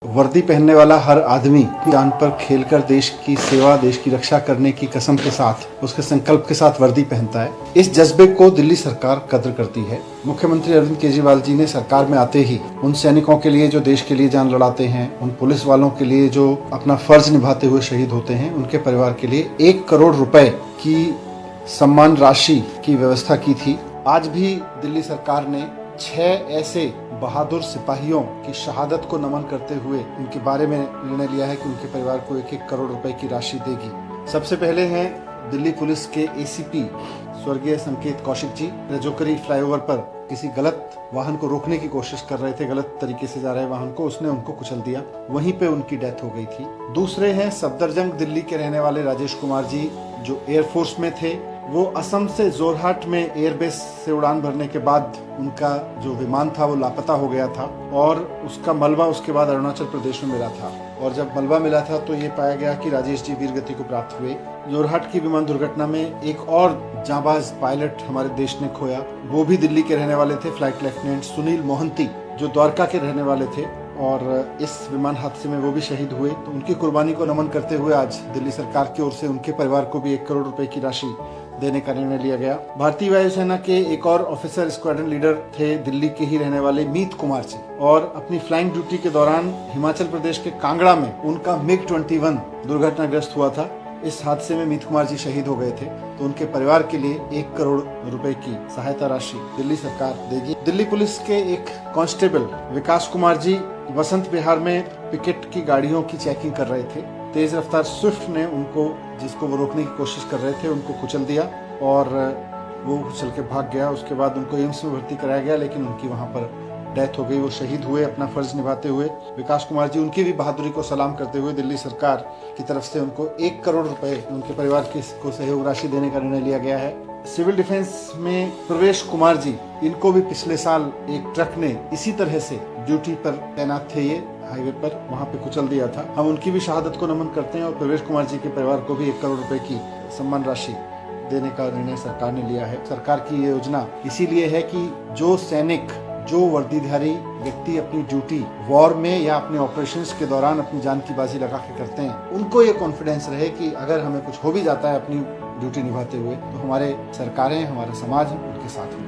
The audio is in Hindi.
वर्दी पहनने वाला हर आदमी जान पर खेलकर देश की सेवा, देश की रक्षा करने की कसम के साथ, उसके संकल्प के साथ वर्दी पहनता है। इस जज्बे को दिल्ली सरकार कद्र करती है। मुख्यमंत्री अरविंद केजरीवाल जी ने सरकार में आते ही उन सैनिकों के लिए जो देश के लिए जान लड़ाते हैं, उन पुलिस वालों के लिए जो अपना फर्ज निभाते हुए शहीद होते हैं, उनके परिवार के लिए 1 करोड़ रुपए की सम्मान राशि की व्यवस्था की थी। आज भी दिल्ली सरकार ने 6 ऐसे बहादुर सिपाहियों की शहादत को नमन करते हुए उनके बारे में निर्णय लिया है कि उनके परिवार को 1-1 करोड़ रुपए की राशि देगी। सबसे पहले हैं दिल्ली पुलिस के एसीपी स्वर्गीय संकेत कौशिक जी, रजोकरी फ्लाईओवर पर किसी गलत वाहन को रोकने की कोशिश कर रहे थे, गलत तरीके से जा रहे वाहन को, उसने उनको कुचल दिया, वहीं पे उनकी डेथ हो गई थी। दूसरे हैं सफदरजंग दिल्ली के रहने वाले राजेश कुमार जी, जो एयरफोर्स में थे। वो असम से जोरहाट में एयरबेस से उड़ान भरने के बाद उनका जो विमान था वो लापता हो गया था और उसका मलबा उसके बाद अरुणाचल प्रदेश में मिला था। और जब मलबा मिला था तो ये पाया गया कि राजेश जी वीरगति को प्राप्त हुए। जोरहाट की विमान दुर्घटना में एक और जांबाज पायलट हमारे देश ने खोया, वो भी दिल्ली के रहने वाले थे, फ्लाइट लेफ्टिनेंट सुनील मोहंती, जो द्वारका के रहने वाले थे, और इस विमान हादसे में वो भी शहीद हुए। तो उनकी कुर्बानी को नमन करते हुए आज दिल्ली सरकार की ओर से उनके परिवार को भी 1 करोड़ रुपए की राशि देने का निर्णय लिया गया। भारतीय वायुसेना के एक और ऑफिसर स्क्वाड्रन लीडर थे दिल्ली के ही रहने वाले मीत कुमार जी, और अपनी फ्लाइंग ड्यूटी के दौरान हिमाचल प्रदेश के कांगड़ा में उनका MiG-21 दुर्घटनाग्रस्त हुआ था। इस हादसे में मीत कुमार जी शहीद हो गए थे। तो उनके परिवार के लिए 1 करोड़ रुपए की सहायता राशि दिल्ली सरकार देगी। दिल्ली पुलिस के एक कांस्टेबल विकास कुमार जी वसंत विहार में पिकेट की गाड़ियों की चेकिंग कर रहे थे। तेज रफ्तार स्विफ्ट ने उनको, जिसको वो रोकने की कोशिश कर रहे थे, उनको कुचल दिया और वो चल के भाग गया। उसके बाद उनको एम्स में भर्ती कराया गया, लेकिन उनकी वहां पर डेथ हो गई। वो शहीद हुए अपना फर्ज निभाते हुए। विकास कुमार जी, उनकी भी बहादुरी को सलाम करते हुए दिल्ली सरकार की तरफ से उनको 1 करोड़ रुपए उनके परिवार को सहयोग राशि देने का निर्णय लिया गया है। सिविल डिफेंस में प्रवेश कुमार जी, इनको भी पिछले साल एक ट्रक ने इसी तरह से ड्यूटी पर तैनात थे, ये हाईवे पर, वहां पे कुचल दिया था। हम उनकी भी शहादत को नमन करते हैं और प्रवेश कुमार जी के परिवार को भी 1 करोड़ रुपए की सम्मान राशि देने का निर्णय सरकार ने लिया है। सरकार की ये योजना इसीलिए है कि जो सैनिक, जो वर्दीधारी व्यक्ति अपनी ड्यूटी वॉर में या अपने ऑपरेशंस के दौरान अपनी जान की बाजी लगा के करते हैं, उनको ये कॉन्फिडेंस रहे कि अगर हमें कुछ हो भी जाता है अपनी ड्यूटी निभाते हुए, तो हमारे सरकारें, हमारा समाज उनके साथ में